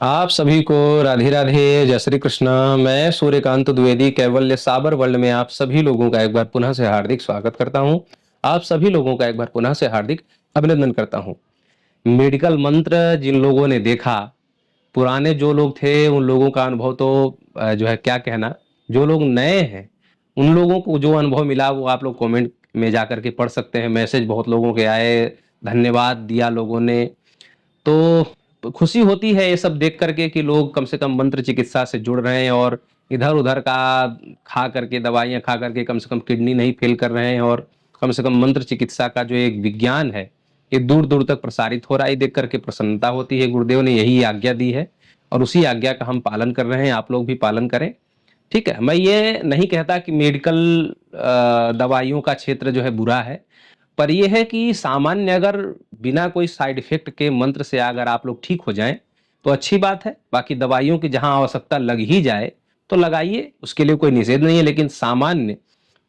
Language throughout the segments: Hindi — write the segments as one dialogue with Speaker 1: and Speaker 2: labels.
Speaker 1: आप सभी को राधे राधे, जय श्री कृष्ण। मैं सूर्यकांत द्विवेदी कैवल्य साबर वर्ल्ड में आप सभी लोगों का एक बार पुनः से हार्दिक स्वागत करता हूं। आप सभी लोगों का एक बार पुनः से हार्दिक अभिनंदन करता हूं। मेडिकल मंत्र जिन लोगों ने देखा, पुराने जो लोग थे उन लोगों का अनुभव तो जो है क्या कहना। जो लोग नए हैं उन लोगों को जो अनुभव मिला वो आप लोग कमेंट में जाकर के पढ़ सकते हैं। मैसेज बहुत लोगों के आए, धन्यवाद दिया लोगों ने। तो खुशी होती है ये सब देख करके कि लोग कम से कम मंत्र चिकित्सा से जुड़ रहे हैं और इधर उधर का खा करके, दवाइयाँ खा करके कम से कम किडनी नहीं फेल कर रहे हैं। और कम से कम मंत्र चिकित्सा का जो एक विज्ञान है ये दूर दूर तक प्रसारित हो रहा है। देख करके प्रसन्नता होती है। गुरुदेव ने यही आज्ञा दी है और उसी आज्ञा का हम पालन कर रहे हैं। आप लोग भी पालन करें, ठीक है। मैं ये नहीं कहता कि मेडिकल दवाइयों का क्षेत्र जो है बुरा है, पर यह है कि सामान्य अगर बिना कोई साइड इफेक्ट के मंत्र से अगर आप लोग ठीक हो जाएं तो अच्छी बात है। बाकी दवाइयों की जहां आवश्यकता लग ही जाए तो लगाइए, उसके लिए कोई निषेध नहीं है। लेकिन सामान्य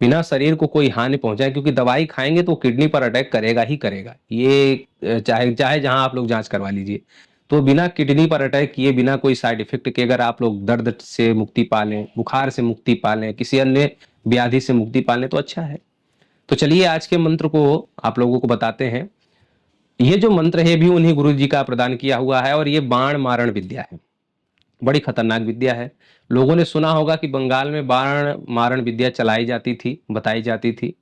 Speaker 1: बिना शरीर को कोई हानि पहुंचाए, क्योंकि दवाई खाएंगे तो किडनी पर अटैक करेगा ही करेगा। ये चाहे चाहे जहां आप लोग जांच करवा लीजिए, तो बिना किडनी पर अटैक किए, बिना कोई साइड इफेक्ट के अगर आप लोग दर्द से मुक्ति पा लें, बुखार से मुक्ति पा लें, किसी अन्य व्याधि से मुक्ति पा लें तो अच्छा है। तो चलिए आज के मंत्र को आप लोगों को बताते हैं। ये जो मंत्र है भी उन्हीं गुरु जी का प्रदान किया हुआ है और ये बाण मारण विद्या है। बड़ी खतरनाक विद्या है। लोगों ने सुना होगा कि बंगाल में बाण मारण विद्या चलाई जाती थी, बताई जाती थी।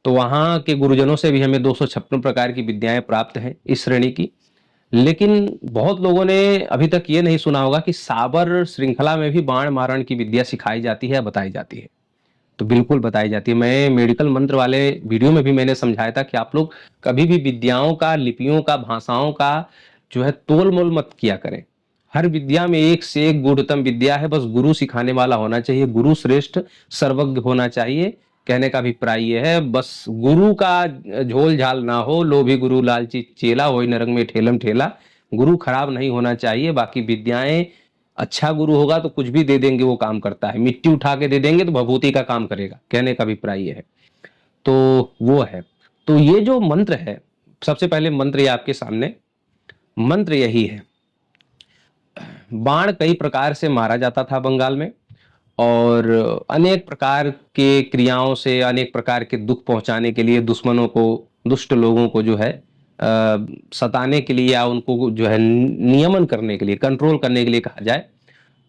Speaker 1: तो वहां के गुरुजनों से भी हमें 256 प्रकार की विद्याएं प्राप्त हैं इस श्रेणी की। लेकिन बहुत लोगों ने अभी तक ये नहीं सुना होगा कि साबर श्रृंखला में भी बाण मारण की विद्या सिखाई जाती है, बताई जाती है। तो बिल्कुल बताई जाती है। मैं मेडिकल मंत्र वाले वीडियो में भी मैंने समझाया था कि आप लोग कभी भी विद्याओं का, लिपियों का, भाषाओं का जो है तोल मोल मत किया करें। हर विद्या में एक से एक गुणतम विद्या है, बस गुरु सिखाने वाला होना चाहिए, गुरु श्रेष्ठ सर्वज्ञ होना चाहिए। कहने का अभिप्राय ये है, बस गुरु का झोल झाल ना हो, लोभी गुरु लालची चेला, होई नरक में ठेलम ठेला। गुरु खराब नहीं होना चाहिए। बाकी विद्याएं, अच्छा गुरु होगा तो कुछ भी दे देंगे वो काम करता है। मिट्टी उठा के दे देंगे तो भभूति का काम करेगा, कहने का अभिप्राय ये है। तो वो है। तो ये जो मंत्र है, सबसे पहले मंत्र ये आपके सामने, मंत्र यही है। बाण कई प्रकार से मारा जाता था बंगाल में और अनेक प्रकार के क्रियाओं से, अनेक प्रकार के दुख पहुंचाने के लिए, दुश्मनों को, दुष्ट लोगों को जो है सताने के लिए या उनको जो है नियमन करने के लिए, कंट्रोल करने के लिए कहा जाए,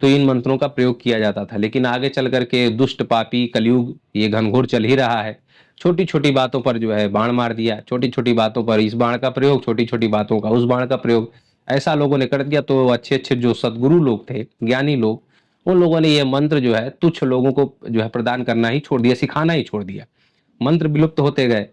Speaker 1: तो इन मंत्रों का प्रयोग किया जाता था। लेकिन आगे चल करके दुष्ट पापी कलयुग ये घनघोर चल ही रहा है। छोटी छोटी बातों पर जो है बाण मार दिया, छोटी छोटी बातों पर इस बाण का प्रयोग, छोटी छोटी बातों का उस बाण का प्रयोग, ऐसा लोगों ने कर दिया। तो अच्छे अच्छे जो सदगुरु लोग थे, ज्ञानी लोग, उन लोगों ने ये मंत्र जो है तुच्छ लोगों को जो है प्रदान करना ही छोड़ दिया, सिखाना ही छोड़ दिया। मंत्र विलुप्त होते गए।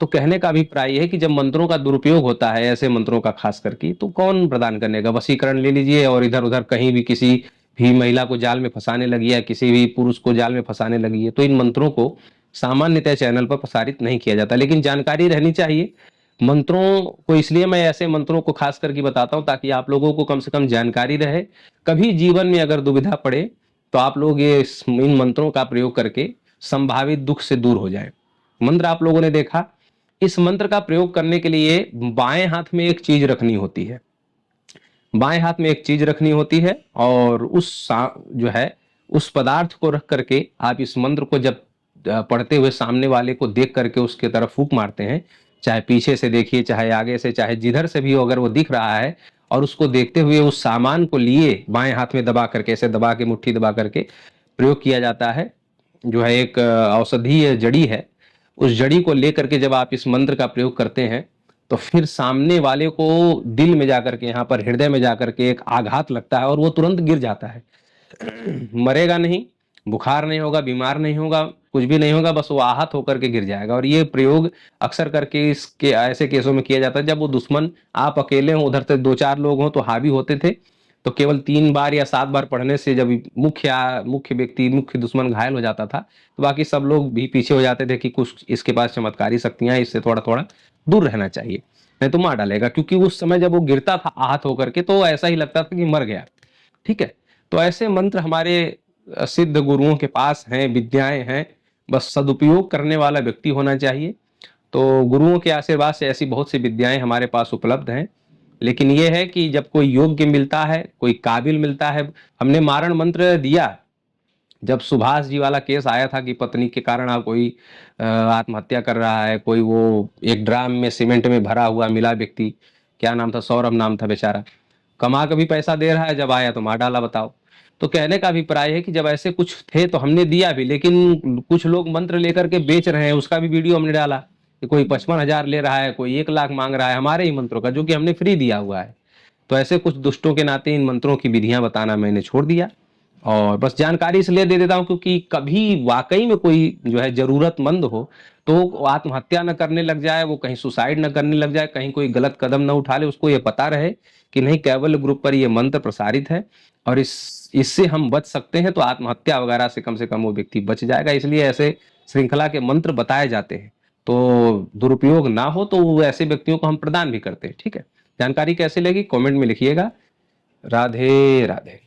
Speaker 1: तो कहने का अभिप्राय है कि जब मंत्रों का दुरुपयोग होता है, ऐसे मंत्रों का खास करके, तो कौन प्रदान करने का। वशीकरण ले लीजिए और इधर उधर कहीं भी किसी भी महिला को जाल में फंसाने लगी है, किसी भी पुरुष को जाल में फंसाने लगी है, तो इन मंत्रों को सामान्यतः चैनल पर प्रसारित नहीं किया जाता। लेकिन जानकारी रहनी चाहिए मंत्रों को। इसलिए मैं ऐसे मंत्रों को खास करके बताता हूं ताकि आप लोगों को कम से कम जानकारी रहे। कभी जीवन में अगर दुविधा पड़े तो आप लोग ये इन मंत्रों का प्रयोग करके संभावित दुख से दूर हो जाए। मंत्र आप लोगों ने देखा। इस मंत्र का प्रयोग करने के लिए बाएं हाथ में एक चीज रखनी होती है। बाएं हाथ में एक चीज रखनी होती है और जो है उस पदार्थ को रख करके आप इस मंत्र को जब पढ़ते हुए सामने वाले को देख करके उसके तरफ फूंक मारते हैं, चाहे पीछे से देखिए, चाहे आगे से, चाहे जिधर से भी हो, अगर वो दिख रहा है और उसको देखते हुए उस सामान को लिए बाएं हाथ में दबा करके, ऐसे दबा के, मुट्ठी दबा करके प्रयोग किया जाता है। जो है एक औषधीय जड़ी है। उस जड़ी को लेकर के जब आप इस मंत्र का प्रयोग करते हैं तो फिर सामने वाले को दिल में जाकर के, यहाँ पर हृदय में जाकर के एक आघात लगता है और वो तुरंत गिर जाता है। मरेगा नहीं, बुखार नहीं होगा, बीमार नहीं होगा, कुछ भी नहीं होगा, बस वो आहत होकर के गिर जाएगा। और ये प्रयोग अक्सर करके इसके ऐसे केसों में किया जाता है जब वो दुश्मन, आप अकेले हो, उधर से दो चार लोग हों तो हावी होते थे। तो केवल 3 बार या 7 बार पढ़ने से जब मुख्य व्यक्ति, मुख्य दुश्मन घायल हो जाता था तो बाकी सब लोग भी पीछे हो जाते थे कि कुछ इसके पास चमत्कारी शक्तियां, इससे थोड़ा थोड़ा दूर रहना चाहिए, नहीं तो मार डालेगा। क्योंकि उस समय जब वो गिरता था आहत होकर के तो ऐसा ही लगता था कि मर गया। ठीक है। तो ऐसे मंत्र हमारे सिद्ध गुरुओं के पास हैं, विद्याएं हैं, बस सदुपयोग करने वाला व्यक्ति होना चाहिए। तो गुरुओं के आशीर्वाद से ऐसी बहुत सी विद्याएं हमारे पास उपलब्ध हैं। लेकिन ये है कि जब कोई योग्य मिलता है, कोई काबिल मिलता है, हमने मारण मंत्र दिया। जब सुभाष जी वाला केस आया था कि पत्नी के कारण आप कोई आत्महत्या कर रहा है, कोई वो एक ड्राम में सीमेंट में भरा हुआ मिला व्यक्ति, क्या नाम था, सौरभ नाम था बेचारा, कमा के भी पैसा दे रहा है, जब आया तो मार डाला, बताओ। तो कहने का अभिप्राय है कि जब ऐसे कुछ थे तो हमने दिया भी, लेकिन कुछ लोग मंत्र लेकर के बेच रहे हैं, उसका भी वीडियो हमने डाला कि कोई 55,000 ले रहा है, कोई 1 लाख मांग रहा है हमारे ही मंत्रों का, जो कि हमने फ्री दिया हुआ है। तो ऐसे कुछ दुष्टों के नाते इन मंत्रों की विधियां बताना मैंने छोड़ दिया, और बस जानकारी इसलिए दे देता हूं क्योंकि कभी वाकई में कोई जो है जरूरतमंद हो तो आत्महत्या न करने लग जाए, वो कहीं सुसाइड न करने लग जाए, कहीं कोई गलत कदम न उठा ले, उसको ये पता रहे कि नहीं, कैवल्य ग्रुप पर ये मंत्र प्रसारित है और इससे हम बच सकते हैं, तो आत्महत्या वगैरह से कम वो व्यक्ति बच जाएगा। इसलिए ऐसे श्रृंखला के मंत्र बताए जाते हैं, तो दुरुपयोग ना हो तो वो ऐसे व्यक्तियों को हम प्रदान भी करते हैं। ठीक है, जानकारी कैसे लगी कमेंट में लिखिएगा। राधे राधे।